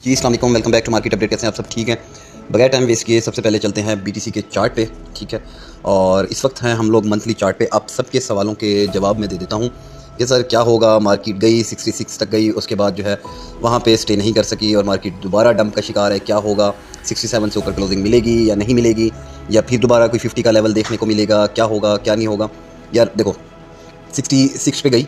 जी अस्सलाम वालेकुम, welcome back to market update. कैसे हैं आप सब? ठीक हैं। बगैर टाइम वेस्ट किए सबसे पहले चलते हैं बीटीसी के चार्ट पे। ठीक है, और इस वक्त हैं हम लोग मंथली चार्ट पे। आप सबके सवालों के जवाब मैं दे देता हूँ कि सर क्या होगा। मार्केट गई 66 तक गई, उसके बाद जो है वहाँ पे स्टे नहीं कर सकी और मार्केट दोबारा डंप का शिकार है। क्या होगा, 67 से ऊपर क्लोजिंग मिलेगी या नहीं मिलेगी, या फिर दोबारा कोई 50 का लेवल देखने को मिलेगा? क्या होगा क्या नहीं होगा। यार देखो, 66 पे गई,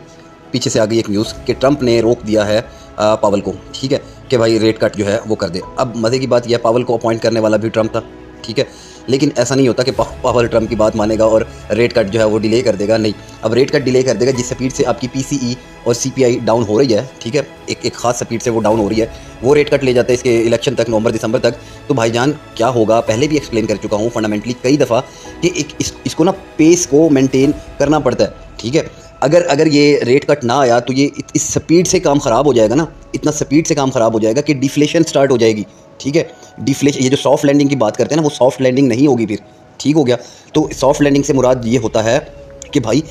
पीछे से आ गई एक न्यूज़ कि ट्रंप ने रोक दिया है पावल को। ठीक है, कि भाई रेट कट जो है वो कर दे। अब मज़े की बात यह, पावल को अपॉइंट करने वाला भी ट्रंप था। ठीक है, लेकिन ऐसा नहीं होता कि पावल ट्रंप की बात मानेगा और रेट कट जो है वो डिले कर देगा। नहीं, अब रेट कट डिले कर देगा जिस स्पीड से आपकी पीसीई और सीपीआई डाउन हो रही है। ठीक है, एक खास स्पीड से वो डाउन हो रही है, वो रेट कट ले जाता है इसके इलेक्शन तक, नवंबर दिसंबर तक। तो भाईजान क्या होगा, पहले भी एक्सप्लेन कर चुका हूँ फंडामेंटली कई दफ़ा कि इसको ना पेस को मेंटेन करना पड़ता है। ठीक है, अगर ये रेट कट ना आया तो ये इस स्पीड से काम ख़राब हो जाएगा ना, इतना स्पीड से काम ख़राब हो जाएगा कि डिफ्लेशन स्टार्ट हो जाएगी। ठीक है, डिफ्लेशन, ये जो सॉफ्ट लैंडिंग की बात करते हैं ना, वो सॉफ्ट लैंडिंग नहीं होगी फिर। ठीक हो गया, तो सॉफ्ट लैंडिंग से मुराद ये होता है कि भाई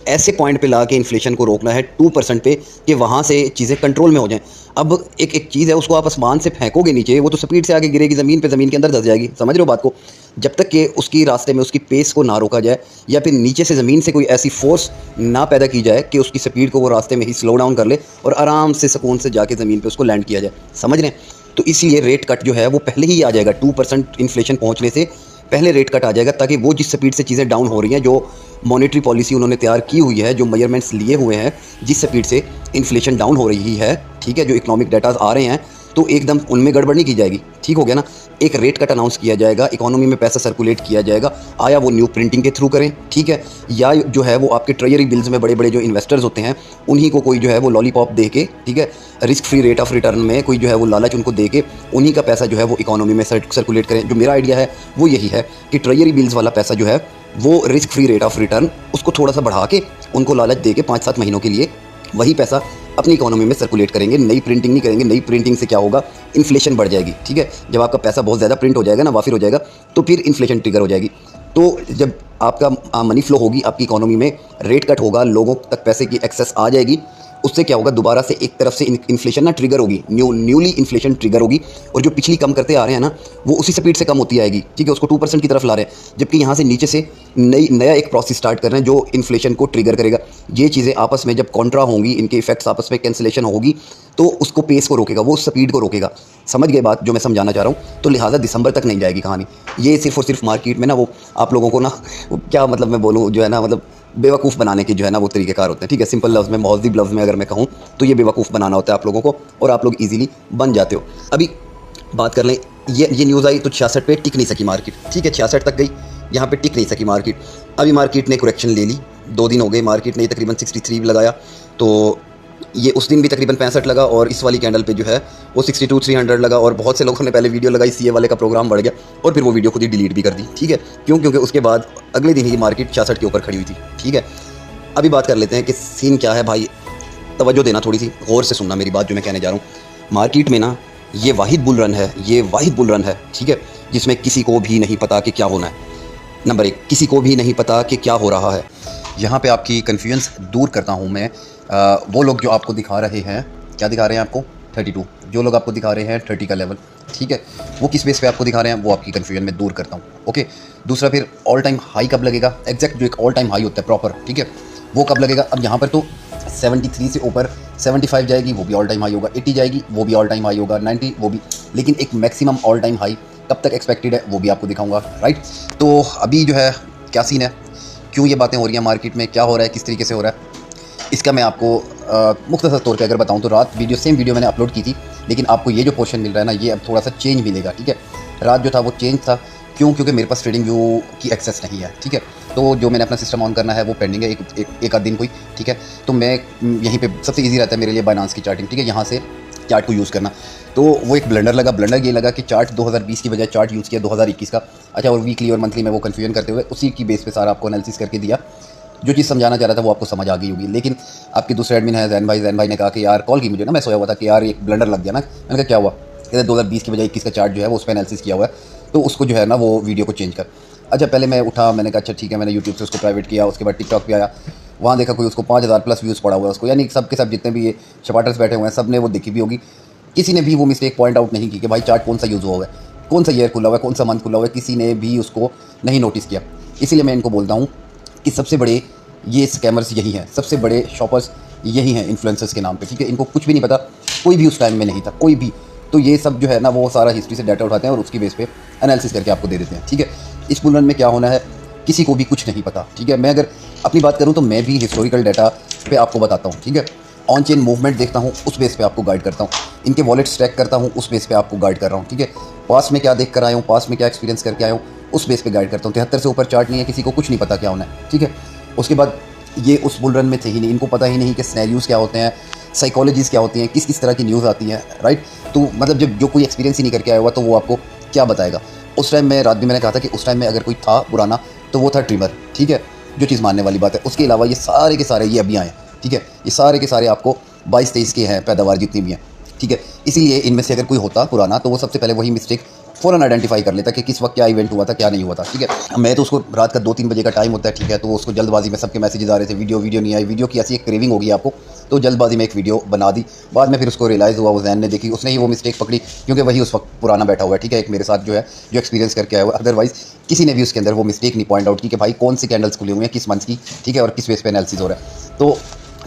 ऐसे पॉइंट पे ला के इन्फ्लेशन को रोकना है 2% पे, कि वहाँ से चीज़ें कंट्रोल में हो जाएं। अब एक चीज़ है, उसको आप आसमान से फेंकोगे नीचे, वो तो स्पीड से आगे गिरेगी ज़मीन पे, ज़मीन के अंदर धस जाएगी। समझ रहे हो बात को? जब तक कि उसकी रास्ते में उसकी पेस को ना रोका जाए, या फिर नीचे से ज़मीन से कोई ऐसी फोर्स ना पैदा की जाए कि उसकी स्पीड को वो रास्ते में ही स्लो डाउन कर ले और आराम से सुकून से जाके ज़मीन पे उसको लैंड किया जाए। समझ रहे हैं? तो इसलिए रेट कट जो है वो पहले ही आ जाएगा, 2% इन्फ्लेशन पहुँचने से पहले रेट कट आ जाएगा, ताकि वो जिस स्पीड से चीज़ें डाउन हो रही हैं, जो मॉनेटरी पॉलिसी उन्होंने तैयार की हुई है, जो मेजरमेंट्स लिए हुए हैं, जिस स्पीड से इन्फ्लेशन डाउन हो रही है, ठीक है, जो इकोनॉमिक डाटाज आ रहे हैं, तो एकदम उनमें गड़बड़ नहीं की जाएगी। ठीक हो गया ना? एक रेट कट अनाउंस किया जाएगा, इकोनॉमी में पैसा सर्कुलेट किया जाएगा, आया वो न्यू प्रिंटिंग के थ्रू करें। ठीक है, या जो है वो आपके ट्रेजरी बिल्स में बड़े बड़े जो इन्वेस्टर्स होते हैं उन्हीं को कोई जो है वो लॉलीपॉप दे के, ठीक है, risk free rate of return में कोई जो है वो लालच उनको दे के उन्हीं का पैसा जो है वो इकोनॉमी में सर्कुलेट करें। जो मेरा आइडिया है वो यही है कि ट्रेजरी बिल्स वाला पैसा जो है वो risk free rate of return उसको थोड़ा सा बढ़ा के उनको लालच दे के 5-7 महीनों के लिए वही पैसा अपनी इकोनॉमी में सर्कुलेट करेंगे। नई प्रिंटिंग नहीं करेंगे। नई प्रिंटिंग से क्या होगा, इन्फ्लेशन बढ़ जाएगी। ठीक है, जब आपका पैसा बहुत ज़्यादा प्रिंट हो जाएगा ना, वाफिर हो जाएगा, तो फिर इन्फ्लेशन ट्रिगर हो जाएगी। तो जब आपका मनी फ्लो होगी आपकी इकोनॉमी में, रेट कट होगा, लोगों तक पैसे की एक्सेस आ जाएगी, उससे क्या होगा, दोबारा से एक तरफ से इन्फ्लेशन ना ट्रिगर होगी, न्यूली इन्फ्लेशन ट्रिगर होगी, और जो पिछली कम करते आ रहे हैं ना, वो उसी स्पीड से कम होती आएगी। ठीक है, उसको 2% की तरफ ला रहे हैं, जबकि यहाँ से नीचे से नया एक प्रोसेस स्टार्ट कर रहे हैं जो इन्फ्लेशन को ट्रिगर करेगा। ये चीज़ें आपस में जब कॉन्ट्रा होंगी, इनके इफेक्ट्स आपस में कैंसिलेशन होगी, तो उसको पेस को रोकेगा, वो स्पीड को रोकेगा। समझ गए बात जो मैं समझाना चाह रहा हूँ? तो लिहाजा दिसंबर तक नहीं जाएगी कहानी। ये सिर्फ और सिर्फ मार्केट में ना, वो आप लोगों को ना, क्या मतलब मैं बोलूँ, जो है ना, मतलब बेवकूफ़ बनाने के जो है ना वो तरीक़ेकार होते हैं। ठीक है, सिंपल लफ्ज़ में, महज़ब लफ्ज़ में अगर मैं कहूँ तो ये बेवकूफ़ बनाना होता है आप लोगों को, और आप लोग ईज़िली बन जाते हो। अभी बात कर लें, ये न्यूज़ आई तो 66 पे टिक नहीं सकी मार्केट। ठीक है, 66 तक गई, यहाँ पे टिक नहीं सकी मार्केट। अभी मार्केट ने करेक्शन ले ली, 2 दिन हो गए, मार्केट ने तकरीबन 63 लगाया, तो ये उस दिन भी तकरीबन 65 लगा, और इस वाली कैंडल पे जो है वो 62-300 लगा। और बहुत से लोगों ने पहले वीडियो लगाई, सीए वाले का प्रोग्राम बढ़ गया, और फिर वो वीडियो खुद ही डिलीट भी कर दी। ठीक है, क्योंकि उसके बाद अगले दिन ही मार्केट 66 के ऊपर खड़ी हुई थी। ठीक है, अभी बात कर लेते हैं कि सीन क्या है भाई। तवज्जो देना, थोड़ी सी गौर से सुनना मेरी बात जो मैं कहने जा रहा हूँ। मार्केट में ना ये वाहिद बुल रन है, ये वाहिद बुल रन है। ठीक है, जिसमें किसी को भी नहीं पता कि क्या होना है। नंबर 1, किसी को भी नहीं पता कि क्या हो रहा है। यहाँ पे आपकी कन्फ्यूजन्स दूर करता हूँ मैं। वो लोग जो आपको दिखा रहे हैं, क्या दिखा रहे हैं आपको, 32, जो लोग आपको दिखा रहे हैं 30 का लेवल, ठीक है, वो किस बेस पे आपको दिखा रहे हैं, वो आपकी कन्फ्यूजन में दूर करता हूँ। ओके, दूसरा, फिर ऑल टाइम हाई कब लगेगा, एग्जैक्ट जो एक ऑल टाइम हाई होता है प्रॉपर, ठीक है, वो कब लगेगा। अब यहाँ पर तो 73 से ऊपर 75 जाएगी, वो भी ऑल टाइम हाई होगा, 80 जाएगी, वो भी ऑल टाइम हाई होगा, 90 वो भी, लेकिन एक मैक्सिमम ऑल टाइम हाई कब तक एक्सपेक्टेड है वो भी आपको दिखाऊंगा। राइट, तो अभी जो है क्या सीन है, क्यों ये बातें हो रही हैं मार्केट में, क्या हो रहा है, किस तरीके से हो रहा है, इसका मैं आपको मुख्तसर तौर पे अगर बताऊं तो रात सेम वीडियो मैंने अपलोड की थी, लेकिन आपको ये जो पोर्शन मिल रहा है ना, ये अब थोड़ा सा चेंज मिलेगा। ठीक है, रात जो था वो चेंज था, क्योंकि मेरे पास ट्रेडिंग व्यू की एक्सेस नहीं है। ठीक है, तो जो मैंने अपना सिस्टम ऑन करना है वो पेंडिंग है एक आध दिन कोई। ठीक है, तो मैं यहीं पे सबसे ईजी रहता है मेरे लिए बाइनेंस की चार्टिंग। ठीक है, यहाँ से चार्ट को यूज़ करना, तो वो एक ब्लंडर ये लगा कि चार्ट 2020 की बजाय चार्ट यूज़ किया 2021 का। अच्छा, और वीकली और मंथली में वो कन्फ्यूजन करते हुए उसी की बेस पे सारा आपको एनालिसिस करके दिया। जो चीज़ समझाना चाह रहा था वो आपको समझ आ गई होगी। लेकिन आपके दूसरे एडमिन है जैन भाई ने कहा कि यार, कॉल की मुझे ना, मैं सोया हुआ था कि यार एक ब्लंडर लग गया ना। मैंने कहा क्या हुआ, कहते 2020 की बजाय 21 का चार्ट जो है वो उस पर एनालिसिस किया हुआ है, तो उसको जो है ना वो वीडियो को चेंज कर। अच्छा, पहले मैं उठा, मैंने कहा अच्छा ठीक है, मैंने यूट्यूब से उसको प्राइवेट किया, उसके बाद टिकटॉक पे आया, वहाँ देखा कोई उसको 5000 प्लस व्यूज़ पड़ा हुआ है उसको, यानी सब के सब जितने भी ये शपाटर्स बैठे हुए हैं सब ने वो देखी भी होगी। किसी ने भी वो मिस्टेक पॉइंट आउट नहीं की कि भाई चार्ट कौन सा यूज़ हुआ है, कौन सा ईयर खुला हुआ है, कौन सा मंथ खुला हुआ है, किसी ने भी उसको नहीं नोटिस किया। इसीलिए मैं इनको बोलता हूँ कि सबसे बड़े ये स्कैमर्स यही हैं, सबसे बड़े शॉपर्स यही हैं इन्फ्लुएंसर्स के नाम पे, ठीक है। इनको कुछ भी नहीं पता, कोई भी उस टाइम में नहीं था, कोई भी। तो ये सब जो है ना वो सारा हिस्ट्री से डाटा उठाते हैं और उसकी बेस पे एनालिसिस करके आपको दे देते हैं, ठीक है। इस बुल रन में क्या होना है किसी को भी कुछ नहीं पता, ठीक है। मैं अगर अपनी बात करूँ तो मैं भी हिस्टोरिकल डाटा पे आपको बताता हूँ, ठीक है। ऑन चेन मूवमेंट देखता हूँ, उस बेस पे आपको गाइड करता हूँ। इनके वॉलेट्स ट्रैक करता हूँ, उस बेस पे आपको गाइड कर रहा हूँ, ठीक है। पास में क्या देख कर आया हूँ, पास में क्या एक्सपीरियंस करके आया हूँ, उस बेस पे गाइड करता हूँ। 73 से ऊपर चार्ट नहीं है, किसी को कुछ नहीं पता क्या होना है, ठीक है। उसके बाद ये उस बुल रन में थे ही नहीं, इनको पता ही नहीं कि सिनेरियोज़ क्या होते हैं, साइकोलॉजीज़ क्या होती हैं, किस किस तरह की न्यूज़ आती हैं, राइट। तो मतलब जब जो कोई एक्सपीरियंस ही नहीं करके आया हुआ तो वो आपको क्या बताएगा। उस टाइम में रात भी मैंने कहा था कि उस टाइम में अगर कोई था पुराना तो वो था ट्रिमर, ठीक है, जो चीज़ मानने वाली बात है। उसके अलावा ये सारे के सारे ये अभी आए, ठीक है। ये सारे के सारे आपको 22-23 के हैं पैदावार जितनी भी हैं, ठीक है। इसीलिए इनमें से अगर कोई होता पुराना तो वो सबसे पहले वही मिस्टेक फ़ौरन आइडेंटिफाई कर लेता कि किस वक्त क्या इवेंट हुआ था, क्या नहीं हुआ था, ठीक है। मैं तो उसको रात का 2-3 बजे का टाइम होता है, ठीक है, तो उसको जल्दबाजी में सबके मैसेजेस आ रहे थे, वीडियो नहीं आई, वीडियो की ऐसी एक क्रेविंग होगी आपको, तो जल्दबाजी में एक वीडियो बना दी। बाद में फिर उसको रियलाइज़ हुआ, वो जैन ने देखी, उसने ही वो मिस्टेक पकड़ी क्योंकि वही उस वक्त पुराना बैठा हुआ है, ठीक है, एक मेरे साथ जो है जो एक्सपीरियंस करके आया हुआ। अदरवाइज़ किसी ने भी उसके अंदर वो मिस्टेक नहीं पॉइंट आउट की कि भाई कौन सी कैंडल्स खुली हुई हैं, किस मंथ की, ठीक है, और किस बेस पे एनालिसिस हो रहा है। तो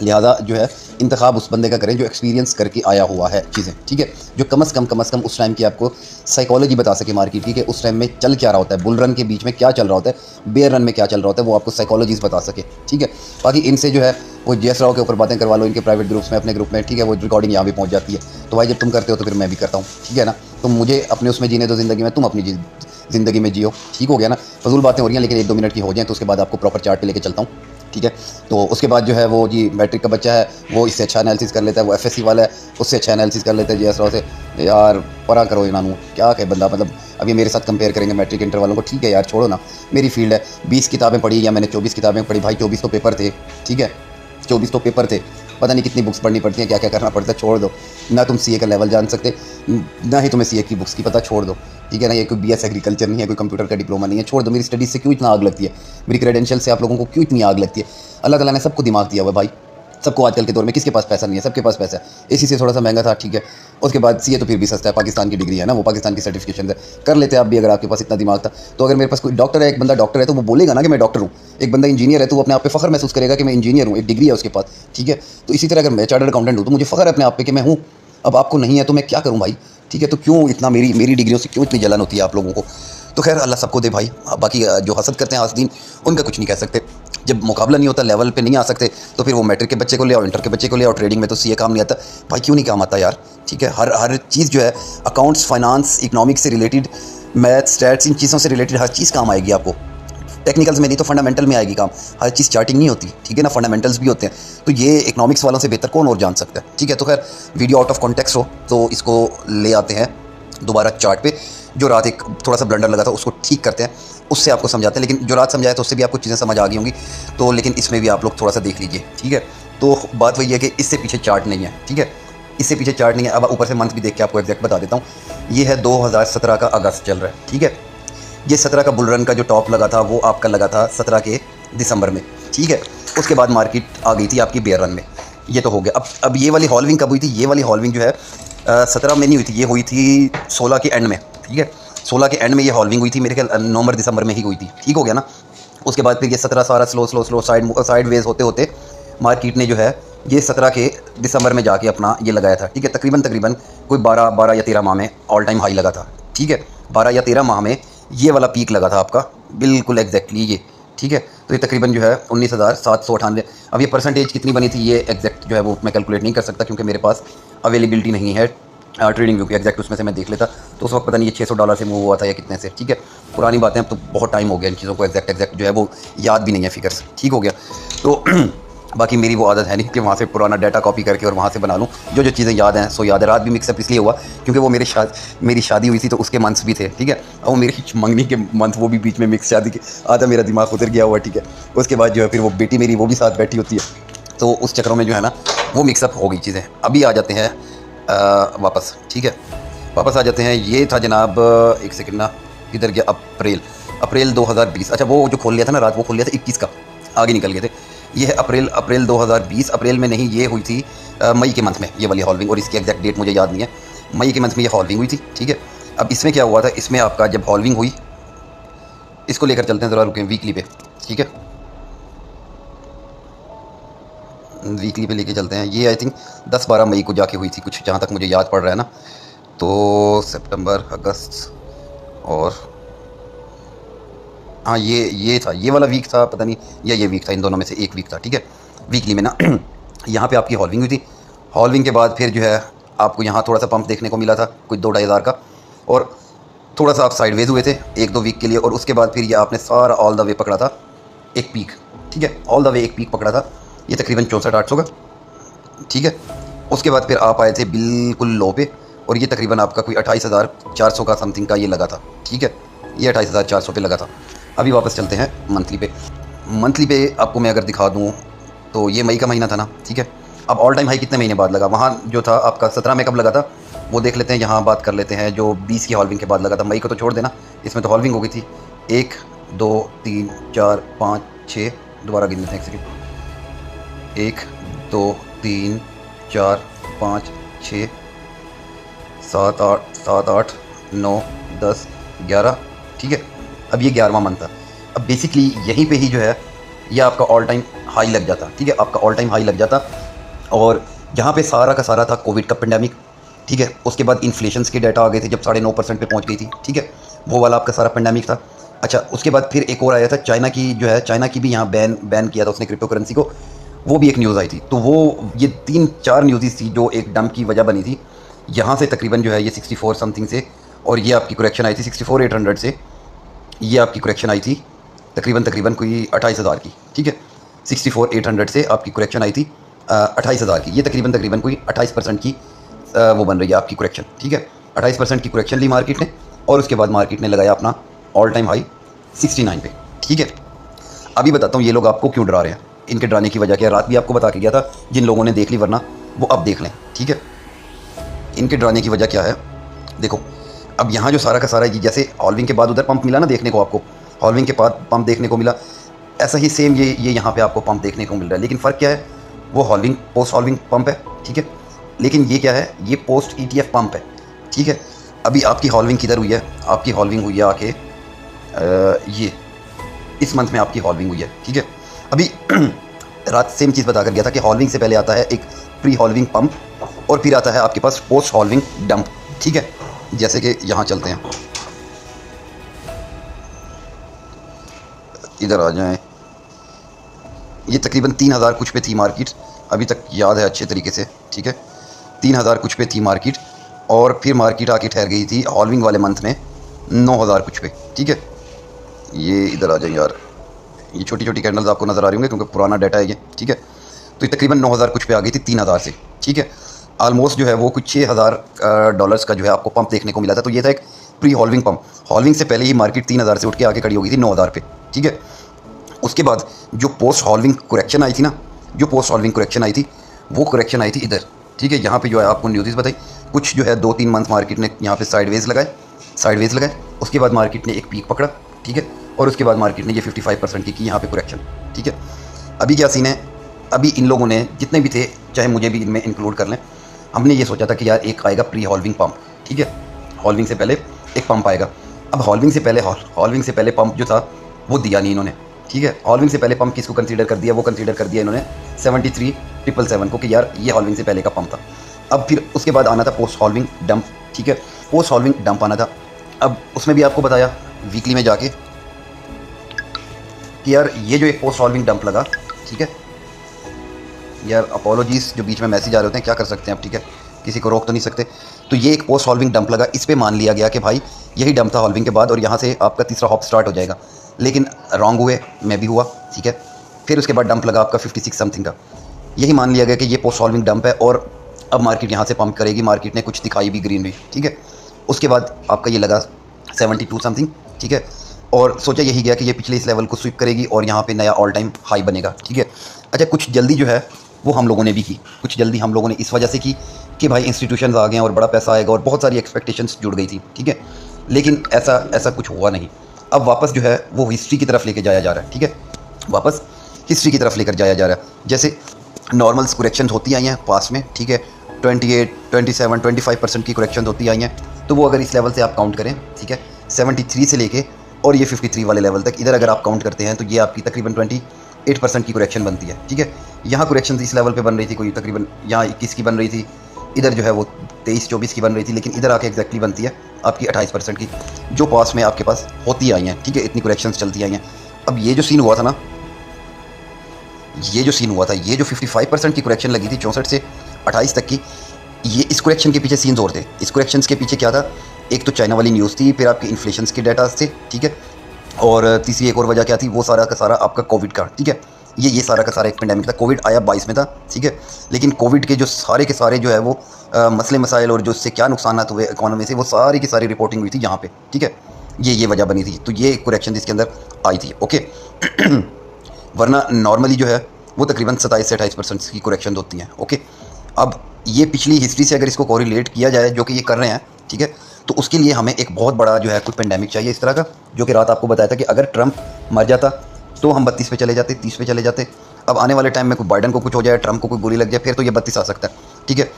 लिहाजा जो है इंतखाब उस बंदे का करें जो एक्सपीरियंस करके आया हुआ है चीज़ें, ठीक है, जो कम से कम उस टाइम की आपको साइकोलॉजी बता सके मार्केट की कि उस टाइम में चल क्या रहा होता है, बुल रन के बीच में क्या चल रहा होता है, बेयर रन में क्या चल रहा होता है, वो आपको साइकोलॉजीज बता सके, ठीक है। बाकी इनसे जो है वो जेएस राव के ऊपर बातें करवा लो, इनके प्राइवेट ग्रुप्स में, अपने ग्रुप में, ठीक है, वो रिकॉर्डिंग यहाँ भी पहुँच जाती है। तो भाई जब तुम करते हो तो फिर मैं भी करता हूँ, ठीक है ना। तो मुझे अपने उसमें जीने दो ज़िंदगी में, तुम अपनी ज़िंदगी में जियो, ठीक हो गया ना। फजूल बातें हो रही हैं लेकिन 1-2 मिनट की हो जाएँ तो उसके बाद आपको प्रॉपर चार्ट पे लेके चलता हूँ, ठीक है। तो उसके बाद जो है वो जी मैट्रिक का बच्चा है, वो इससे अच्छा एनालिसिस कर लेता है, वो एफएससी वाला है उससे अच्छा एनालिसिस कर लेता है जेएस राव से। यार परा करो इन्होंने, क्या कहे बंदा, मतलब अब ये मेरे साथ कंपेयर करेंगे मैट्रिक इंटर वालों को, ठीक है यार छोड़ो ना, मेरी फील्ड है। 20 किताबें पढ़ी या मैंने 24 किताबें पढ़ी, भाई 24 तो पेपर थे, ठीक है, 24 तो पेपर थे, पता नहीं कितनी बुक्स पढ़नी पड़ती हैं, क्या क्या करना पड़ता है, छोड़ दो ना। तुम सीए का लेवल जान सकते ना ही तुम्हें सीए की बुक्स की पता, छोड़ दो, ठीक है ना। ये कोई बीएस एग्रीकल्चर नहीं है, कोई कंप्यूटर का डिप्लोमा नहीं है, छोड़ दो। मेरी स्टडीज़ से क्यों इतना आग लगती है, मेरी क्रेडेंशियल से आप लोगों को क्यों इतनी आग लगती है। अल्लाह ताला ने सबको दिमाग दिया हुआ है भाई, सबको आजकल के दौर में किसके पास पैसा नहीं है, सबके पास पैसा है। इसी से थोड़ा सा महंगा था, ठीक है। उसके बाद सीए तो फिर भी सस्ता है, पाकिस्तान की डिग्री है ना, वो पाकिस्तान की सर्टिफिकेशन है, कर लेते आप भी अगर आपके पास इतना दिमाग था। तो अगर मेरे पास कोई डॉक्टर है, एक बंदा डॉक्टर है तो वो बोलेगा ना कि मैं डॉक्टर हूँ, एक बंदा इंजीनियर है तो वो अपने आप पे फ़ख्र महसूस करेगा कि मैं इंजीनियर हूँ, एक डिग्री है उसके पास, ठीक है। तो इसी तरह अगर मैं चार्टर्ड अकाउंटेंट हूँ तो मुझे फ़ख्र है अपने आप पे कि मैं हूँ। अब आपको नहीं है तो मैं क्या करूँ भाई, ठीक है। तो क्यों इतना मेरी डिग्रियों से क्यों इतनी जलन होती है आप लोगों को। तो खैर अल्लाह सबको दे भाई, बाकी जो हसद करते हैं हासदीन उनका कुछ नहीं कह सकते। जब मुकाबला नहीं होता, लेवल पे नहीं आ सकते तो फिर वो मैट्रिक के बच्चे को ले आओ, इंटर के बच्चे को ले आओ, ट्रेडिंग में तो सीए काम नहीं आता भाई, क्यों नहीं काम आता यार, ठीक है। हर चीज़ जो है अकाउंट्स, फाइनेंस, इकोनॉमिक्स से रिलेटेड, मैथ्स, स्टैट्स, इन चीज़ों से रिलेटेड हर चीज़ काम आएगी आपको। टेक्निकल्स में नहीं तो फंडामेंटल में आएगी काम, हर चीज़ चार्टिंग नहीं होती, ठीक है ना, फंडामेंटल्स भी होते हैं। तो ये इकोनॉमिक्स वालों से बेहतर कौन और जान सकता है, ठीक है। तो खैर वीडियो आउट ऑफ कॉन्टेक्स्ट हो तो इसको ले आते हैं दोबारा चार्ट पे। जो रात एक थोड़ा सा ब्लंडर लगा था उसको ठीक करते हैं, उससे आपको समझाते हैं। लेकिन जो रात समझाया तो उससे भी आपको चीज़ें समझ आ गई होंगी, तो लेकिन इसमें भी आप लोग थोड़ा सा देख लीजिए, ठीक है। तो बात वही है कि इससे पीछे चार्ट नहीं है, ठीक है, इससे पीछे चार्ट नहीं है। अब ऊपर से मंथ भी देख के आपको एग्जैक्ट बता देता हूँ। ये है 2017 का अगस्त चल रहा है, ठीक है। ये 17 का बुल रन का जो टॉप लगा था वो आपका लगा था 17 के दिसंबर में, ठीक है। उसके बाद मार्केट आ गई थी आपकी बेयर रन में, ये तो हो गया। अब ये वाली हॉलविंग कब हुई थी, ये वाली हॉलविंग जो है 17 में नहीं हुई थी, ये हुई थी 16 के एंड में, ठीक है। 16 के एंड में ये हॉलविंग हुई थी, मेरे ख्याल नवंबर दिसंबर में ही हुई थी, ठीक हो गया ना। उसके बाद फिर ये 17 सारा स्लो साइड वेज होते होते मार्केट ने जो है ये 17 के दिसंबर में जाके अपना ये लगाया था, ठीक है। तकरीबन कोई 12 या 13 माह में ऑल टाइम हाई लगा था, ठीक है। 12 या 13 माह में ये वाला पीक लगा था आपका, बिल्कुल एग्जैक्टली ये, ठीक है। तो ये तकरीबन जो है 19,798। अब ये परसेंटेज कितनी बनी थी ये एग्जैक्ट जो है वो मैं कैलकुलेट नहीं कर सकता क्योंकि मेरे पास अवेलेबिलिटी नहीं है ट्रेडिंग व्यू की एग्जैक्ट, उसमें से मैं देख लेता तो उस वक्त पता नहीं ये $600 से मूव हुआ था या कितने से, ठीक है। पुरानी बातें, अब तो बहुत टाइम हो गया इन चीज़ों को एग्जैक्ट जो है वो याद भी नहीं है फिगर्स, ठीक हो गया। तो बाकी मेरी वो आदत है नहीं कि वहाँ से पुराना डाटा कॉपी करके और वहाँ से बना लूँ, जो चीज़ें याद हैं सो याद है। रात भी मिक्सअप इसलिए हुआ क्योंकि वो मेरी शादी हुई थी तो उसके मंथ्स भी थे, ठीक है। और वो मेरी मंगनी के मंथ वो भी बीच में मिक्स, शादी के आधा मेरा दिमाग उतर गया हुआ, ठीक है। उसके बाद जो है फिर वो बेटी मेरी वो भी साथ बैठी होती है, तो उस चक्रों में जो है ना वो मिक्सअप हो गई चीज़ें। अभी आ जाते हैं वापस, ठीक है, वापस आ जाते हैं। ये था जनाब, एक सेकंड ना, इधर गया, अप्रैल 2020। अच्छा वो जो खोल लिया था ना रात, वो खोल लिया था 21 का, आगे निकल गए थे। ये है अप्रैल 2020। अप्रैल में नहीं, ये हुई थी मई के मंथ में ये वाली हॉलविंग, और इसकी एग्जैक्ट डेट मुझे याद नहीं है। मई के मंथ में ये हॉल्विंग हुई थी, ठीक है। अब इसमें क्या हुआ था, इसमें आपका जब हॉल्विंग हुई, इसको लेकर चलते हैं ज़रा, रुकें वीकली पे, ठीक है। वीकली पे लेके चलते हैं। ये आई थिंक 10-12 मई को जाके हुई थी कुछ, जहाँ तक मुझे याद पड़ रहा है ना। तो सितंबर, अगस्त और हाँ ये था, ये वाला वीक था, पता नहीं या ये वीक था, इन दोनों में से एक वीक था, ठीक है। वीकली में ना यहाँ पे आपकी हॉल्विंग हुई थी। हॉल्विंग के बाद फिर जो है आपको यहाँ थोड़ा सा पंप देखने को मिला था, कुछ 2-2.5 हज़ार का, और थोड़ा सा आप साइडवेज हुए थे 1-2 वीक के लिए, और उसके बाद फिर ये आपने सारा ऑल द वे पकड़ा था एक पीक, ठीक है। ऑल द वे एक पीक पकड़ा था, ये तकरीबन 6400-800 का, ठीक है। उसके बाद फिर आप आए थे बिल्कुल लो पे, और ये तकरीबन आपका कोई 28,400 का समथिंग का ये लगा था, ठीक है। ये 28,400 पे लगा था। अभी वापस चलते हैं मंथली पे। मंथली पे आपको मैं अगर दिखा दूँ तो ये मई का महीना था ना, ठीक है। अब ऑल टाइम हाई कितने महीने बाद लगा, वहाँ जो था आपका 17 में कब लगा था वो देख लेते हैं। यहाँ बात कर लेते हैं जो 20 की हॉल्विंग के बाद लगा था। मई को तो छोड़ देना, इसमें तो हॉल्विंग हो गई थी। 1 2 3 4 5 6, दोबारा गिन लेते हैं एक सेकेंड। 1 2 3 4 5 6 7 8 9 10 11, ठीक है। अब ये 11वां मंथ था। अब बेसिकली यहीं पे ही जो है ये आपका ऑल टाइम हाई लग जाता, ठीक है। आपका ऑल टाइम हाई लग जाता, और जहाँ पे सारा का सारा था कोविड का पेंडेमिक, ठीक है। उसके बाद इन्फ्लेशंस के डाटा आ गए थे जब 9.5% पे पहुँच गई थी, ठीक है। वो वाला आपका सारा पेंडेमिक था। अच्छा, उसके बाद फिर एक और आया था चाइना की, जो है चाइना की भी यहाँ बैन किया था उसने क्रिप्टो करेंसी को, वो भी एक न्यूज़ आई थी। तो वो ये 3-4 न्यूज़ थी जो एक डंप की वजह बनी थी। यहाँ से तकरीबन जो है ये 64 समथिंग से, और ये आपकी करेक्शन आई थी 64,800 से, ये आपकी करेक्शन आई थी तकरीबन कोई 28,000 की, ठीक है। 64,800 से आपकी करेक्शन आई थी 28,000 की। ये तकरीबन कोई 28% की वो बन रही है आपकी करेक्शन, ठीक है। 28% की करेक्शन ली मार्केट ने, और उसके बाद मार्केट ने लगाया अपना ऑल टाइम हाई 69 पे, ठीक है। अभी बताता हूँ ये लोग आपको क्यों डरा रहे हैं, इनके डराने की वजह क्या है। रात भी आपको बता के गया था, जिन लोगों ने देख ली, वरना वो अब देख लें, ठीक है। इनके डराने की वजह क्या है, देखो। अब यहाँ जो सारा का सारा, जैसे हॉल्विंग के बाद उधर पंप मिला ना देखने को आपको, हॉल्विंग के बाद पंप देखने को मिला, ऐसा ही सेम ये यहाँ पे आपको पंप देखने को मिल रहा है। लेकिन फ़र्क क्या है, वो हॉल्विंग पोस्ट हॉल्विंग पंप है, ठीक है। लेकिन ये क्या है, ये पोस्ट ETF पंप है, ठीक है। अभी आपकी हॉल्विंग किधर हुई है, आपकी हॉल्विंग हुई है आके ये इस मंथ में आपकी हॉल्विंग हुई है, ठीक है। अभी रात सेम चीज़ बता कर गया था कि हॉल्विंग से पहले आता है एक प्री हॉल्विंग पंप, और फिर आता है आपके पास पोस्ट हॉल्विंग डंप, ठीक है। जैसे कि यहाँ चलते हैं, इधर आ जाएं। ये तकरीबन 3,000 कुछ पे थी मार्केट, अभी तक याद है अच्छे तरीके से, ठीक है। 3,000 कुछ पे थी मार्केट, और फिर मार्केट आके ठहर गई थी हॉल्विंग वाले मंथ में 9,000 कुछ पे, ठीक है। ये इधर आ जाए यार, ये छोटी छोटी कैंडल्स आपको नज़र आ रही होंगे क्योंकि पुराना डाटा है ये, ठीक है। तो ये तकरीबन 9,000 कुछ पे आ गई थी 3,000 से, ठीक है। ऑलमोस्ट जो है वो कुछ $6,000 का जो है आपको पंप देखने को मिला था। तो ये था एक प्री हॉल्विंग पंप। हॉल्विंग से पहले ही मार्केट 3,000 से उठ के आके खड़ी हो गई थी 9,000 पे, ठीक है। उसके बाद जो पोस्ट हॉल्विंग करेक्शन आई थी ना, जो पोस्ट हॉल्विंग करेक्शन आई थी, वो करेक्शन आई थी इधर, ठीक है। यहाँ पे जो है आपको न्यूज़ बताई, कुछ जो है 2-3 मंथ मार्केट ने यहाँ पे साइडवेज लगाए। उसके बाद मार्केट ने एक पीक पकड़ा, ठीक है। और उसके बाद मार्केट ने ये 55% की यहाँ पे करेक्शन, ठीक है। अभी क्या सीन है, अभी इन लोगों ने जितने भी थे, चाहे मुझे भी इनमें इंक्लूड कर लें, हमने ये सोचा था कि यार एक आएगा प्री हॉल्विंग पंप, ठीक है। हॉल्विंग से पहले एक पंप आएगा। अब हॉल्विंग से पहले पंप जो था वो दिया नहीं इन्होंने, ठीक है। हॉल्विंग से पहले पंप किसको कंसीडर कर दिया, वो कंसीडर कर दिया इन्होंने 73,777 को, कि यार ये हॉल्विंग से पहले का पंप था। अब फिर उसके बाद आना था पोस्ट हॉल्विंग डंप, ठीक है। पोस्ट हॉल्विंग डंप आना था। अब उसमें भी आपको बताया वीकली में जाके कि यार ये जो एक पोस्ट हॉल्विंग डंप लगा, ठीक है। यार अपोलॉजीज़, जो बीच में मैसेज आ रहे होते हैं, क्या कर सकते हैं आप, ठीक है। किसी को रोक तो नहीं सकते। तो ये एक पोस्ट हॉल्विंग डंप लगा, इस पे मान लिया गया कि भाई यही डंप था हॉल्विंग के बाद, और यहाँ से आपका तीसरा हॉप स्टार्ट हो जाएगा। लेकिन रॉन्ग हुए, मैं भी हुआ, ठीक है। फिर उसके बाद डंप लगा आपका 56 समथिंग का। यही मान लिया गया कि ये पोस्ट हॉल्विंग डंप है, और अब मार्केट यहाँ से पंप करेगी। मार्केट ने कुछ दिखाई भी ग्रीन भी, ठीक है। उसके बाद आपका ये लगा 72 समथिंग, ठीक है। और सोचा यही गया कि ये पिछले इस लेवल को स्वीप करेगी और यहाँ पे नया ऑल टाइम हाई बनेगा, ठीक है। अच्छा, कुछ जल्दी जो है वो हम लोगों ने भी की, कुछ जल्दी हम लोगों ने इस वजह से की कि भाई इंस्टीट्यूशंस आ गए हैं और बड़ा पैसा आएगा, और बहुत सारी एक्सपेक्टेशंस जुड़ गई थी, ठीक है। लेकिन ऐसा कुछ हुआ नहीं। अब वापस जो है वो हिस्ट्री की तरफ लेके जाया जा रहा है, ठीक है। वापस हिस्ट्री की तरफ लेकर जाया जा रहा है। जैसे नॉर्मल करेक्शन होती आई हैं पास में, ठीक है। 28, 27, 25% की करेक्शन होती आई हैं। तो वो अगर इस लेवल से आप काउंट करें, ठीक है, 73 से लेके और ये 53 वाले लेवल तक, इधर अगर आप काउंट करते हैं तो ये आपकी तकरीबन 28% की करेक्शन बनती है, ठीक है। यहाँ करेक्शन इस लेवल पे बन रही थी कोई तकरीबन, यहाँ 21 की बन रही थी, इधर जो है वो 23-24 की बन रही थी, लेकिन इधर आके एग्जैक्टली बनती है आपकी 28% की, जो पास में आपके पास होती आई हैं, ठीक है। इतनी करेक्शंस चलती आई हैं। अब ये जो सीन हुआ था ना, ये जो 55% की करेक्शन लगी थी 64 से 28 तक की, ये इस करेक्शन के पीछे सीन्स और थे। इस करेक्शन के पीछे क्या था, एक तो चाइना वाली न्यूज़ थी, फिर आपके इन्फ्लेशन के डाटा थे, ठीक है, और तीसरी एक और वजह क्या थी, वो सारा का सारा आपका कोविड का, ठीक है। ये सारा का सारा एक पेंडेमिक था। कोविड आया 22 में था, ठीक है, लेकिन कोविड के जो सारे के सारे जो है वो मसले मसाइल और जो इससे क्या नुकसान हुए इकॉनमी से, वो सारी की सारी रिपोर्टिंग हुई थी यहाँ पे, ठीक है। ये वजह बनी थी, तो ये करेक्शन इसके अंदर आई थी, ओके। वरना नॉर्मली जो है वो तकरीबन 27 से 28% की करेक्शन होती हैं, ओके। अब ये पिछली हिस्ट्री से अगर इसको कोरिलेट किया जाए, जो कि ये कर रहे हैं, ठीक है, तो उसके लिए हमें एक बहुत बड़ा जो है कोई पेंडेमिक चाहिए इस तरह का, जो कि रात आपको बताया था कि अगर ट्रंप मर जाता तो हम 32 पे चले जाते, 30 पे चले जाते। अब आने वाले टाइम में कोई बाइडन को कुछ हो जाए, ट्रंप को कोई गोली लग जाए, फिर तो ये 32 आ सकता है, ठीक है।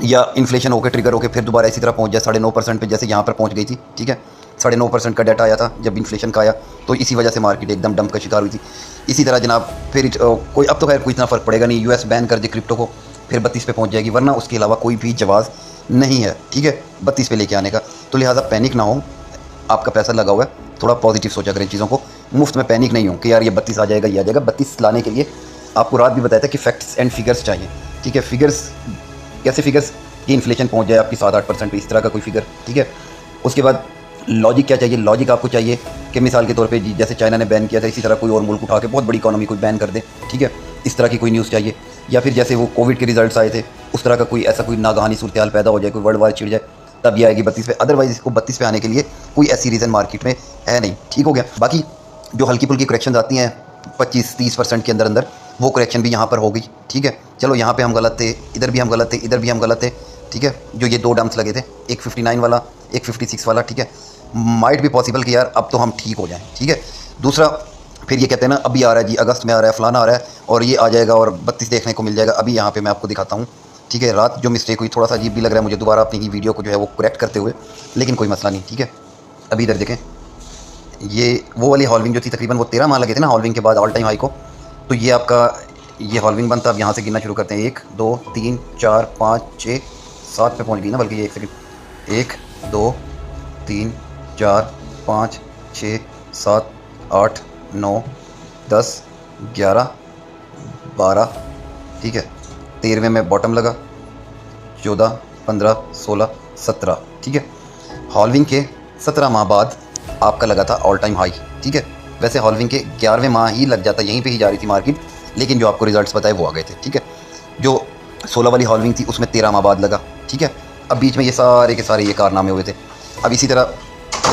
या इन्फ्लेशन होकर ट्रिगर होकर फिर दोबारा इसी तरह पहुंच जाए 9.5% पे, जैसे यहाँ पर पहुंच गई थी, ठीक है। 9.5% का डाटा आया था जब इन्फ्लेशन का आया, तो इसी वजह से मार्केट एकदम डंप का शिकार हुई थी। इसी तरह जनाब फिर कोई, अब तो खैर कोई इतना फ़र्क पड़ेगा नहीं, यूएस बैन कर दे क्रिप्टो को, फिर 32 पे पहुंच जाएगी, वरना उसके अलावा कोई भी जवाब नहीं है, ठीक है, 32 पे लेके आने का। तो लिहाजा पैनिक ना हो, आपका पैसा लगा हुआ है, थोड़ा पॉजिटिव सोचा करें चीज़ों को, मुफ्त में पैनिक नहीं हो कि यार ये 32 आ जाएगा, ये आ जाएगा। 32 लाने के लिए आपको रात भी बताया था कि फैक्ट्स एंड फिगर्स चाहिए, ठीक है। फिगर्स कैसे, फिगर्स कि इन्फ्लेशन पहुंच जाए आपकी 7-8% पे, इस तरह का कोई फिगर, ठीक है। उसके बाद लॉजिक क्या चाहिए, लॉजिक आपको चाहिए कि मिसाल के तौर पे जैसे चाइना ने बैन किया था, इसी तरह कोई और मुल्क उठा के बहुत बड़ी इकोनॉमी कोई बैन कर दे, ठीक है, इस तरह की कोई न्यूज़ चाहिए। या फिर जैसे वो कोविड के रिजल्ट्स आए थे, उस तरह का कोई ऐसा कोई नागहानी सूरत हाल पैदा हो जाए, कोई वर्ल्ड वार छिड़ जाए, तब ये आएगी 32 पे। अदरवाइज इसको 32 पे आने के लिए कोई ऐसी रीज़न मार्केट में है नहीं, ठीक हो गया। बाकी जो हल्की फुल्की करेक्शन आती हैं 25-30% के अंदर अंदर, वो करेक्शन भी यहाँ पर हो गई, ठीक है। चलो यहाँ पे हम गलत थे, इधर भी हम गलत थे, इधर भी हम गलत थे, ठीक है। जो ये 2 डंप्स लगे थे, एक 59 वाला, एक 56 वाला, ठीक है, माइट भी पॉसिबल कि यार अब तो हम ठीक हो जाएं, ठीक है। दूसरा फिर ये कहते हैं ना, अभी आ रहा है जी, अगस्त में आ रहा है, फलाना आ रहा है और ये आ जाएगा और 32 देखने को मिल जाएगा। अभी यहाँ पे मैं आपको दिखाता हूँ, ठीक है। रात जो मिस्टेक हुई, थोड़ा सा अजीब भी लग रहा है मुझे दोबारा अपनी ही वीडियो को जो है वो करेक्ट करते हुए, लेकिन कोई मसला नहीं, ठीक है। अभी इधर देखें, ये वो वाली हॉल्विंग जो थी, तकरीबन वो 13 माह लगे थे ना हॉल्विंग के बाद ऑल टाइम हाई को, तो ये आपका ये हॉल्विंग बनता। अब यहाँ से गिनना शुरू करते हैं, 1 2 3 4 5 6 7 पे पहुँच गई ना, बल्कि ये 1 सेकंड, 1 2 3 4 5 6 7 8 9 10 11 12, ठीक है। 13वें में बॉटम लगा, 14 15 16 17, ठीक है। हॉल्विंग के 17 माह बाद आपका लगा था ऑल टाइम हाई, ठीक है। वैसे हॉल्विंग के 11वें माह ही लग जाता, यहीं पे ही जा रही थी मार्केट, लेकिन जो आपको रिजल्ट्स बताए वो आ गए थे, ठीक है। जो 16 वाली हॉल्विंग थी उसमें 13 माह बाद लगा, ठीक है। अब बीच में ये सारे के सारे ये कारनामे हुए थे। अब इसी तरह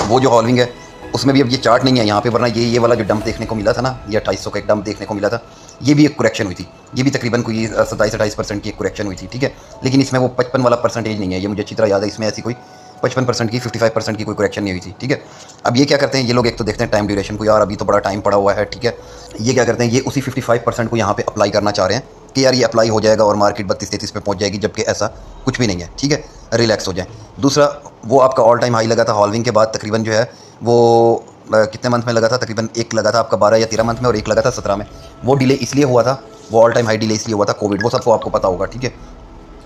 वो जो हॉल्विंग है उसमें भी अब ये चार्ट नहीं है यहाँ पे, वरना ये वाला जो डंप देखने को मिला था ना, ये 2800 का एक डंप देखने को मिला था, ये भी एक करेक्शन हुई थी। ये भी तकरीबन कोई 27-28% की एक करेक्शन हुई थी, ठीक है। लेकिन इसमें वो 55 वाला परसेंटेज नहीं है, ये मुझे अच्छी तरह याद है। इसमें ऐसी कोई 55% की 55% की कोई करेक्शन नहीं हुई थी, ठीक है। अब ये क्या करते हैं ये लोग, एक तो देखते हैं टाइम ड्यूरेशन को, यार अभी तो बड़ा टाइम पड़ा हुआ है, ठीक है। ये क्या करते हैं, ये उसी 55% को यहाँ पे अप्लाई करना चाह रहे हैं कि यार ये अप्लाई हो जाएगा और मार्केट 32-33 पे पहुँच जाएगी, जबकि ऐसा कुछ भी नहीं है, ठीक है। रिलैक्स हो जाए। दूसरा, वो आपका ऑल टाइम हाई लगा था हॉल्विंग के बाद, तकरीबन जो है वो कितने मंथ में लगा था, तकरीबन एक लगा था आपका 12 या 13 मंथ में और एक लगा था 17 में। वो डिले इसलिए हुआ था, वो ऑल टाइम हाई डिले इसलिए हुआ था, कोविड, वो सबको आपको पता होगा, ठीक है,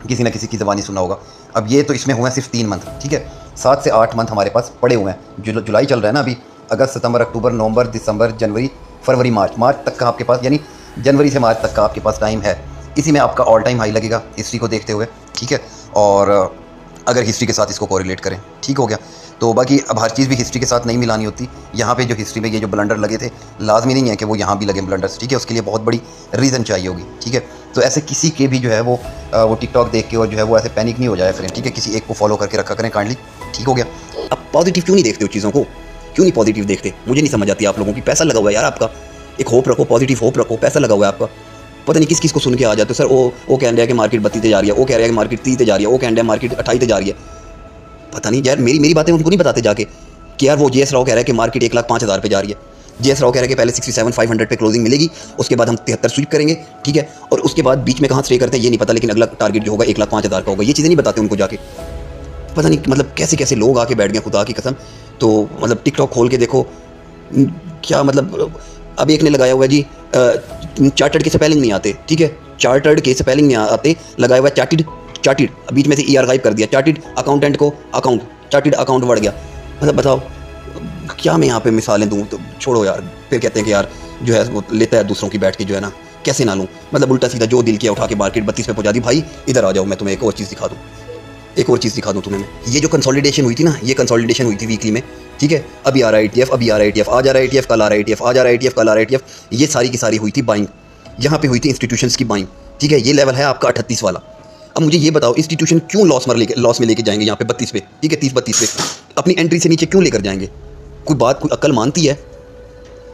किसी ना किसी की ज़बानी सुना होगा। अब ये तो इसमें हुए सिर्फ 3 मंथ, ठीक है। 7 से 8 मंथ हमारे पास पड़े हुए हैं। जुलाई चल रहा है ना अभी, अगस्त सितंबर अक्टूबर नवंबर दिसंबर जनवरी फरवरी मार्च तक का आपके पास, यानी जनवरी से मार्च तक का आपके पास टाइम है। इसी में आपका ऑल टाइम हाई लगेगा हिस्ट्री को देखते हुए, ठीक है। और अगर हिस्ट्री के साथ इसको कोरिलेट करें, ठीक हो गया। तो बाकी अब हर चीज़ भी हिस्ट्री के साथ नहीं मिलानी होती। यहाँ पे जो हिस्ट्री में ये जो ब्लंडर लगे थे, लाजमी नहीं है कि वो यहाँ भी लगे ब्लंडर्स, ठीक है। उसके लिए बहुत बड़ी रीज़न चाहिए होगी, ठीक है। तो ऐसे किसी के भी जो है वो टिकटॉक देख के और जो है वो ऐसे पैनिक नहीं हो जाया करें, ठीक है। किसी एक को फॉलो करके रखा करें काइंडली, ठीक हो गया। अब पॉजिटिव क्यों नहीं देखते हो चीज़ों को, क्यों नहीं पॉजिटिव देखते, मुझे नहीं समझ आती आप लोगों की। पैसा लगा हुआ है यार आपका, एक होप रखो, पॉजिटिव होप रखो, पैसा लगा हुआ है आपका। पता नहीं किस किस को सुन के आ जाते हो, सर वो कह रहा है कि मार्केट 32 जा रही है, वो कह रहा है कि मार्केट 30 जा रही है, वो कह रहा है मार्केट 28 जा रही है। पता नहीं यार, मेरी बातें उनको नहीं बताते जाके कि यार वो जेएस राव कह रहा है कि मार्केट 1,05,000 पे जा रही है, JS राव कह रहे हैं कि पहले 67,500 पे क्लोजिंग मिलेगी, उसके बाद हम 73 स्वीप करेंगे, ठीक है, और उसके बाद बीच में कहाँ स्टे करते हैं ये नहीं पता, लेकिन अगला टारगेट जो होगा 1,05,000 का होगा। ये चीज़ें नहीं बताते उनको जाके, पता नहीं मतलब कैसे कैसे लोग आके बैठ गए खुदा की कसम। तो मतलब टिकटॉक खोल के देखो क्या मतलब, अब एक ने लगाया हुआ है जी चार्टर्ड के स्पेलिंग नहीं आते, ठीक है, चार्टर्ड के स्पेलिंग नहीं आते, लगाया हुआ चार्टिड, चार्टिड बीच में से ER गायब कर दिया, चार्टिड अकाउंटेंट को अकाउंट, चार्टिड अकाउंट बढ़ गया। मतलब बताओ क्या मैं यहाँ पे मिसालें दूँ, तो छोड़ो यार। फिर कहते हैं कि यार जो है वो लेता है दूसरों की बैठ के, जो है ना कैसे ना लूँ, मतलब उल्टा सीधा जो दिल किया उठा के मार्केट 32 पे पहुँचा दी। भाई इधर आ जाओ, मैं तुम्हें एक और चीज़ दिखा दूँ, एक और चीज़ दिखा दूँ तुम्हें मैं। ये जो कंसोलिडेशन हुई थी ना, ये कंसोलिडेशन हुई थी वीकली में, ठीक है, अभी आ रहा है ETF, अभी आ रहा है ETF, आज आ रहा है ETF, कल आ रहा है ETF, आज आ रहा है ETF, कल आ रहा है ETF। ये सारी की सारी हुई थी बाइंग, यहाँ पे हुई थी इंस्टीट्यूशंस की बाइंग, ठीक है। ये लेवल है आपका 38 वाला। अब मुझे ये बताओ इंस्टीट्यूशन क्यों लॉस में लेके जाएंगे यहाँ पे 32 पे, ठीक है, 30-32 पे अपनी एंट्री से नीचे क्यों लेकर जाएंगे? कोई बात, कोई अक्ल मानती है?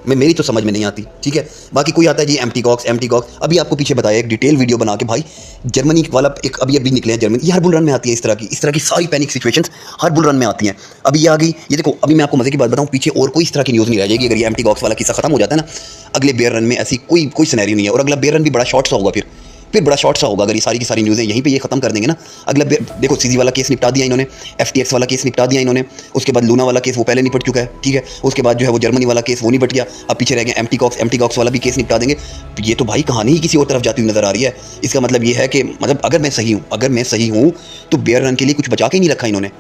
मेरी तो समझ में नहीं आती, ठीक है। बाकी कोई आता है जी एम्प्टी गॉक्स, अभी आपको पीछे बताया एक डिटेल वीडियो बना के, भाई जर्मनी वाला एक अभी निकले हैं जर्मनी, ये हर बुल रन में आती है इस तरह की सारी पैनिक सिचुएशंस हर बुल रन में आती हैं। अभी ये आ गई, ये देखो अभी मैं आपको मजे की बात बताऊं, पीछे और कोई इस तरह की न्यूज़ नहीं रह जाएगी। अगर ये एम्प्टी गॉक्स वाला किस्सा खत्म हो जाता है ना, अगले बेयर रन में ऐसी कोई सिनेरियो नहीं है, और अगला बेयर रन भी बड़ा शॉर्ट सा होगा, फिर बड़ा शॉर्ट सा होगा। अगर ये सारी की सारी न्यूज़ें यहीं पे ये खत्म कर देंगे ना, अगला देखो सीजी वाला केस निपटा दिया इन्होंने, FTX वाला केस निपटा दिया इन्होंने, उसके बाद लूना वाला केस वो पहले निपट चुका है, ठीक है, उसके बाद जो है वो जर्मनी वाला केस वो निपट गया, अब पीछे रह गए एम्प्टी गॉक्स वाला भी केस निपटा देंगे। ये तो भाई कहानी ही किसी और तरफ जाती हुई नजर आ रही है। इसका मतलब ये है कि मतलब अगर मैं सही हूँ तो बेयर रन के लिए कुछ बचा के नहीं रखा इन्होंने।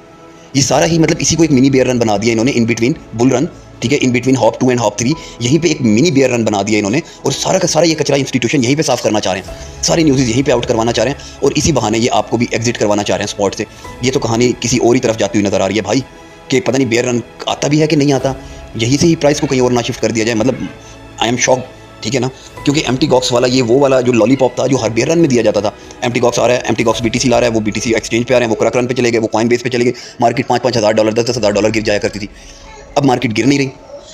ये सारा ही मतलब इसी को एक मिनी बेयर रन बना दिया इन्होंने इन बिटवीन बुल रन, ठीक है, in between hop 2 and hop 3, यहीं पे एक मिनी बेयर रन बना दिया इन्होंने, और सारा का सारा ये कचरा इंस्टीट्यूशन यहीं पे साफ करना चाह रहे हैं, सारी न्यूज़ यहीं पे आउट करवाना चाह रहे हैं, और इसी बहाने ये आपको भी एग्जिट करवाना चाह रहे हैं स्पॉट से। ये तो कहानी किसी और ही तरफ जाती हुई नजर आ रही है भाई, कि पता नहीं बेयर रन आता भी है कि नहीं आता, यहीं से ही प्राइस को कहीं और ना शिफ्ट कर दिया जाए। मतलब आई एम शॉक, ठीक है ना, क्योंकि एम्प्टी गॉक्स वाला ये वो वाला जो लॉलीपॉप था जो हर बेयर रन में दिया जाता था। एम्प्टी गॉक्स आ रहा है, एम्प्टी गॉक्स BTC ला रहा है, वो BTC एक्सचेंज पे आ रहे हैं, वो क्रक रन पे चले गए, वो कॉइन बेस पे चले गए, मार्केट $5,000 $10,000 गिर जाया करती थी, अब मार्केट गिर नहीं रही।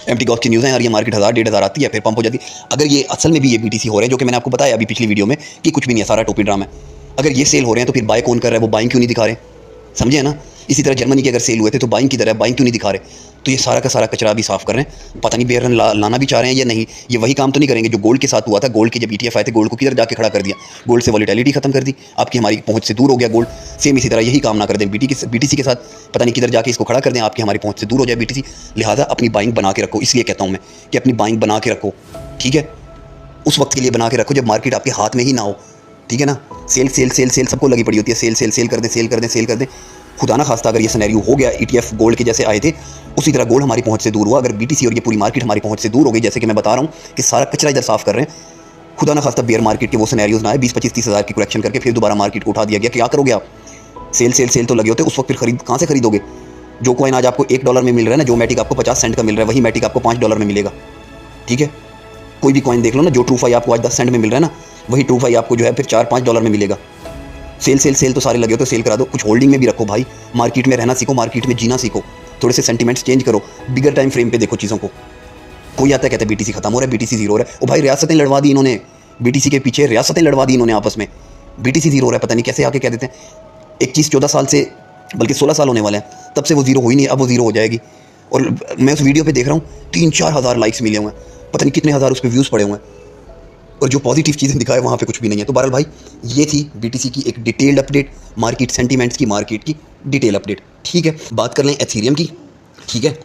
एम्प्टी गॉक्स की न्यूज़ है यार, ये मार्केट 1,000-1,500 आती है, फिर पंप हो जाती है। अगर ये असल में भी ये BTC हो रहे हैं, जो कि मैंने आपको बताया अभी पिछली वीडियो में कि कुछ भी नहीं है, सारा टोपी ड्रामा है, अगर ये सेल हो रहे हैं तो फिर बाय कौन कर रहा है? वो बाइंग क्यों नहीं दिखा रहे? समझे ना। इसी तरह जर्मनी के अगर सेल हुए थे तो बाइंग किधर है? बाइंग क्यों नहीं दिखा रहे? तो ये सारा का सारा कचरा भी साफ कर रहे हैं। पता नहीं बेयर रन लाना भी चाह रहे हैं या नहीं। ये वही काम तो नहीं करेंगे जो गोल्ड के साथ हुआ था। गोल्ड के जब ETF आए थे, गोल्ड को किधर जाके खड़ा कर दिया? गोल्ड से वॉलीटिलिटी खत्म कर दी, आपकी हमारी पहुंच से दूर हो गया गोल्ड। सेम इसी तरह यही काम ना कर दें BTC के साथ, पता नहीं किधर जाके इसको खड़ा कर दें, आपकी हमारी पहुंच से दूर हो जाए BTC। लिहाजा अपनी बाइंग बना के रखो, इसलिए कहता हूँ मैं कि अपनी बाइंग बना के रखो, ठीक है, उस वक्त के लिए बना के रखो जब मार्केट आपके हाथ में ही ना हो, ठीक है ना। सेल सबको लगी पड़ी होती है, सेल कर दें। खुदा ना खास्ता अगर ये सिनेरियो हो गया, ETF गोल्ड के जैसे आए थे उसी तरह गोल्ड हमारी पहुंच से दूर हुआ, अगर BTC और ये पूरी मार्केट हमारी पहुंच से दूर हो गई, जैसे कि मैं बता रहा हूँ कि सारा कचरा इधर साफ कर रहे हैं, खुदा ना खास्ता बेयर मार्केट के वो सिनेरियोज ना आए, 20-25-30 हज़ार की करेक्शन करके फिर दोबारा मार्केट को उठा दिया गया, क्या करोगे आप? सेल तो लगे होते, उस वक्त फिर कहाँ से खरीदोगे? जो कॉइन आज आपको $1 में मिल रहा है ना, जो मैटिक आपको 50 सेंट का मिल रहा है, वही मैटिक आपको $5 में मिलेगा, ठीक है। कोई भी कॉइन देख लो ना, जो ट्रूफाई आपको आज 10 सेंट में मिल रहा है ना, वही ट्रूफाई आपको जो है फिर $4-5 में मिलेगा। सेल तो सारे लगे हो तो सेल करा दो, कुछ होल्डिंग में भी रखो भाई, मार्केट में रहना सीखो, मार्केट में जीना सीखो, थोड़े से सेंटिमेंट्स चेंज करो, बिगर टाइम फ्रेम पे देखो चीज़ों को। कोई आता है कहता है BTC खत्म हो रहा है, BTC 0 हो रहा है। ओ भाई रियासतें लड़वा दी इन्होंने, BTC के पीछे रियासतें लड़वा दी इन्होंने आपस में, BTC 0 हो रहा है, पता नहीं कैसे आके कह देते हैं। एक चीज़ 14 साल से बल्कि 16 साल होने वाले हैं, तब से वो 0 हुई नहीं, अब वो 0 हो जाएगी। और मैं उस वीडियो पर देख रहा हूँ 3-4 हज़ार लाइक्स मिले हुए हैं, पता नहीं कितने हज़ार उस पर व्यूज़ पड़े हुए हैं, और जो पॉजिटिव चीज़ें दिखाए वहाँ पे कुछ भी नहीं है। तो बहरहाल भाई ये थी BTC की एक डिटेल्ड अपडेट, मार्केट सेंटीमेंट्स की, मार्केट की डिटेल अपडेट, ठीक है। बात कर लें एथेरियम की, ठीक है।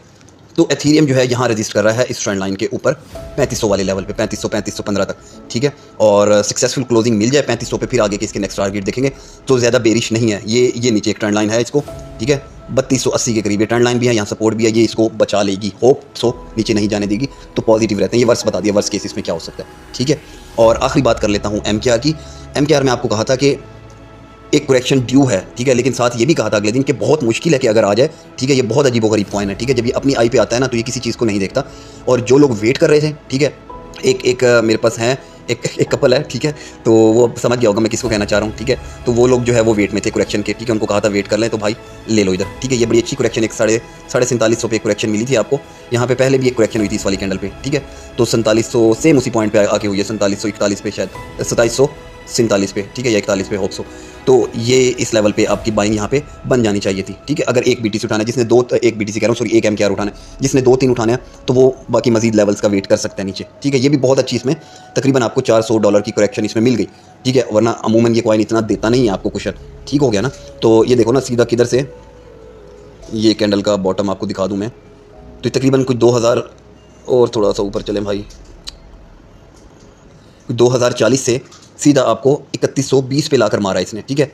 तो एथेरियम जो है यहाँ रजिस्ट कर रहा है इस ट्रेंड लाइन के ऊपर 3500 वाले लेवल पे, 3500-3515 तक, ठीक है। और सक्सेसफुल क्लोजिंग मिल जाए 3500 पे, फिर आगे के इसके नेक्स्ट टारगेट देखेंगे। तो ज़्यादा बेरिश नहीं है ये नीचे एक ट्रेंड लाइन है इसको, ठीक है, 3280 के करीब ये ट्रेंड लाइन भी है, यहाँ सपोर्ट भी है, ये इसको बचा लेगी, होप सो नीचे नहीं जाने देगी। तो पॉजिटिव रहते हैं। ये वर्स बता दिया, वर्स केस में क्या हो सकता है, ठीक है। और आखिरी बात कर लेता हूँ MKR की। MKR में आपको कहा था कि एक करेक्शन ड्यू है, ठीक है, लेकिन साथ ये भी कहा था अगले दिन कि बहुत मुश्किल है कि अगर आ जाए, ठीक है। ये बहुत अजीबोगरीब कॉइन है, ठीक है। जब ये अपनी आई पे आता है ना तो ये किसी चीज़ को नहीं देखता। और जो लोग वेट कर रहे थे, ठीक है, एक मेरे पास हैं एक कपल है, ठीक है, तो वो समझ गया होगा मैं किसको कहना चाह रहा हूँ, ठीक है। तो वो लोग जो है वो वेट में थे करेक्शन के, ठीक है, उनको कहा था वेट कर लें, तो भाई ले लो इधर, ठीक है। ये बड़ी अच्छी करेक्शन, एक 4750 पे करेक्शन मिली थी आपको। यहाँ पे पहले भी एक करेक्शन हुई थी इस वाली कैंडल पे, ठीक है। तो 4700 सेम उसी पॉइंट पे आके हुई है, 4741 पे शायद 2700 47 पे, ठीक है, या 41 पे होप सो। तो ये इस लेवल पे आपकी बाइंग यहाँ पे बन जानी चाहिए थी, ठीक है। अगर एक BTC उठाना है, जिसने एक BTC कह रहा हूँ सॉरी, एक MKR उठाना है, जिसने 2-3 उठाने हैं, तो वो बाकी मजीद लेवल्स का वेट कर सकते हैं नीचे, ठीक है। ये भी बहुत अच्छी, इसमें तकरीबन आपको $400 की करेक्शन इसमें मिल गई, ठीक है, वरना अमूमन ये कॉइन इतना देता नहीं है आपको कुशन, ठीक हो गया ना। तो ये देखो ना सीधा किधर से, ये कैंडल का बॉटम आपको दिखा दूँ मैं, तो तकरीबन कुछ 2000 और थोड़ा सा ऊपर चलें भाई, 2040 से सीधा आपको 3120 पे लाकर मारा इसने, ठीक है,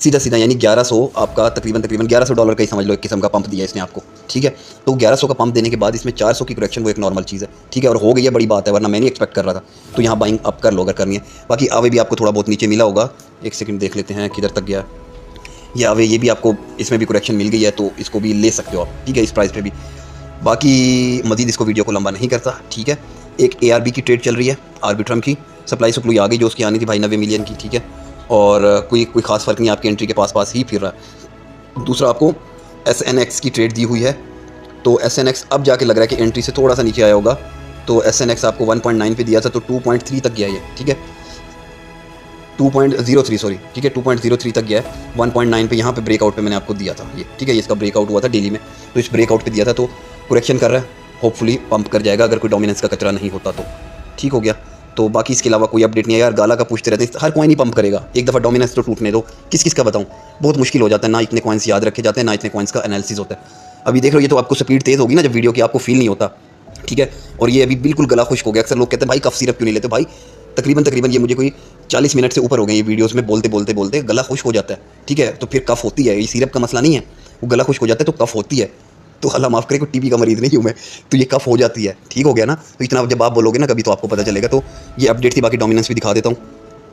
सीधा सीधा, यानी 1100 आपका तकरीबन $1100 का ही समझ लो एक किस्म का पंप दिया इसने आपको, ठीक है। तो 1100 का पंप देने के बाद इसमें 400 की करेक्शन, वो एक नॉर्मल चीज़ है, ठीक है, और हो गई है, बड़ी बात है, वरना मैं नहीं एक्सपेक्ट कर रहा था। तो यहाँ बाइंग अप कर लो अगर करनी है। बाकी आवे भी आपको थोड़ा बहुत नीचे मिला होगा, एक सेकंड देख लेते हैं किधर तक गया ये आवे, ये भी आपको इसमें भी करेक्शन मिल गई है, तो इसको भी ले सकते हो आप, ठीक है, इस प्राइस पर भी। बाकी मजीद इसको वीडियो को लंबा नहीं करता, ठीक है। एक ARB की ट्रेड चल रही है, आर्बिट्रम की, सप्लाई सप्लाई आ गई जो उसकी आनी थी भाई 90 मिलियन की, ठीक है, और कोई खास फ़र्क नहीं, आपकी एंट्री के पास ही फिर रहा है। दूसरा आपको SNX की ट्रेड दी हुई है, तो SNX अब जाके लग रहा है कि एंट्री से थोड़ा सा नीचे आया होगा, तो SNX आपको 1.9 पे दिया था, तो 2.3 तक गया ये, ठीक है, 2.03 सॉरी, ठीक है, 2.03 तक गया है, 1.9 पे यहाँ पे ब्रेकआउट पे मैंने आपको दिया था ये, ठीक है, ये इसका ब्रेकआउट हुआ था डेली में, तो इस ब्रेकआउट पे दिया था, तो करेक्शन कर रहा है, होपफुली पंप कर जाएगा अगर कोई डोमिनेंस का कचरा नहीं होता तो, ठीक हो गया। तो बाकी इसके अलावा कोई अपडेट नहीं है यार, गाला का पूछते रहते हैं, हर कॉइन ही पंप करेगा, एक दफ़ा डोमिनेंस तो टूटने दो, किस किस का बताऊँ, बहुत मुश्किल हो जाता है, ना इतने कॉइन्स याद रखे जाते हैं, ना इतने कॉइन्स का एनालिसिस होता है। अभी देख लो, ये तो आपको स्पीड तेज़ होगी ना जब वीडियो की, आपको फील नहीं होता, ठीक है, और ये अभी बिल्कुल गला खुश्क हो गया। अक्सर लोग कहते हैं भाई कफ सिरप क्यों नहीं लेते, भाई तकरीबन ये मुझे कोई 40 मिनट से ऊपर हो गए ये वीडियोस में बोलते गला खुश्क हो जाता है, ठीक है, तो फिर कफ होती है, ये सिरप का मसला नहीं है, वो गला खुश्क हो जाता है तो कफ होती है, तो अल्लाह माफ़ करे, कोई टीबी का मरीज़ नहीं हूँ मैं, तो ये कफ हो जाती है, ठीक हो गया ना। तो इतना जब आप बोलोगे ना कभी तो आपको पता चलेगा। तो ये अपडेट थी, बाकी डोमिनेंस भी दिखा देता हूँ।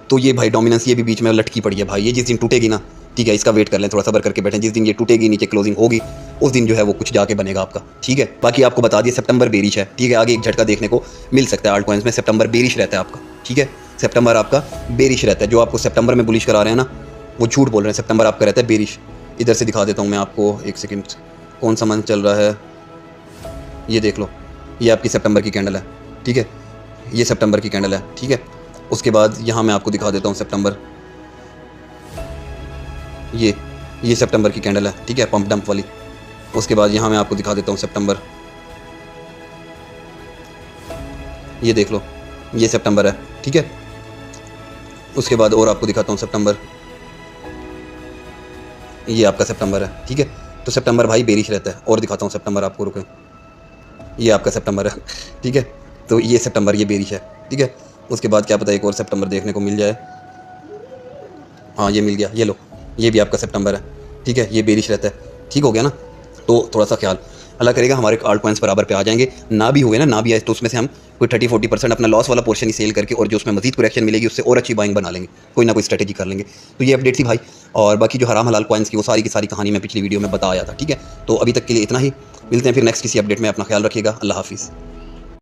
तो ये भाई डोमिनेंस ये भी बीच में लटकी पड़ी है भाई, ये जिस दिन टूटेगी ना, ठीक है, इसका वेट कर लें, थोड़ा सब्र करके बैठें, जिस दिन ये टूटेगी नीचे क्लोजिंग होगी उस दिन जो है वो कुछ जाके बनेगा आपका, ठीक है। बाकी आपको बता दिए सितंबर बेरिश है, ठीक है, आगे एक झटका देखने को मिल सकता है आल्ट कॉइन्स में, सितंबर बेरिश रहता है आपका, ठीक है, सितंबर आपका बेरिश रहता है। जो आपको सितंबर में बुलिश करा रहे हैं ना वो झूठ बोल रहे हैं, सितंबर आपका रहता है बेरिश। इधर से दिखा देता हूँ मैं आपको, एक सेकेंड, कौन सा मंथ चल रहा है, ये देख लो, ये आपकी सितंबर की कैंडल है, ठीक है, ये सितंबर की कैंडल है, ठीक है। उसके बाद यहाँ मैं आपको दिखा देता हूँ सितंबर, ये सितंबर की कैंडल है, ठीक है, पंप डंप वाली। उसके बाद यहाँ मैं आपको दिखा देता हूँ सितंबर, ये देख लो, ये सितंबर है, ठीक है। उसके बाद और आपको दिखाता हूँ सितंबर, ये आपका सितंबर है, ठीक है। तो सितंबर भाई बेरिश रहता है। और दिखाता हूँ सितंबर आपको, रुके, ये आपका सितंबर है, ठीक है, तो ये सितंबर ये बेरिश है, ठीक है। उसके बाद क्या पता एक और सितंबर देखने को मिल जाए, हाँ ये मिल गया, ये लो, ये भी आपका सितंबर है, ठीक है, ये बेरिश रहता है, ठीक हो गया ना। तो थोड़ा सा ख्याल, अल्लाह करेगा हमारे आल्ट कॉइन्स बराबर पे आ जाएंगे, ना भी हुए ना भी आए तो उसमें से हम कोई 30-40% अपना लॉस वाला पोर्शन ही सेल करके और जो उसमें मजीद करेक्शन मिलेगी उससे और अच्छी बाइंग बना लेंगे, कोई ना कोई स्ट्रेटेजी कर लेंगे। तो ये अपडेट थी भाई। और बाकी जो हराम हलाल कॉइन्स की वो सारी की सारी कहानी मैं पिछली वीडियो में बताया था, ठीक है। तो अभी तक के लिए इतना ही, मिलते हैं फिर नेक्स्ट किसी अपडेट में, अपना ख्याल रखिएगा, अल्लाह हाफिज़।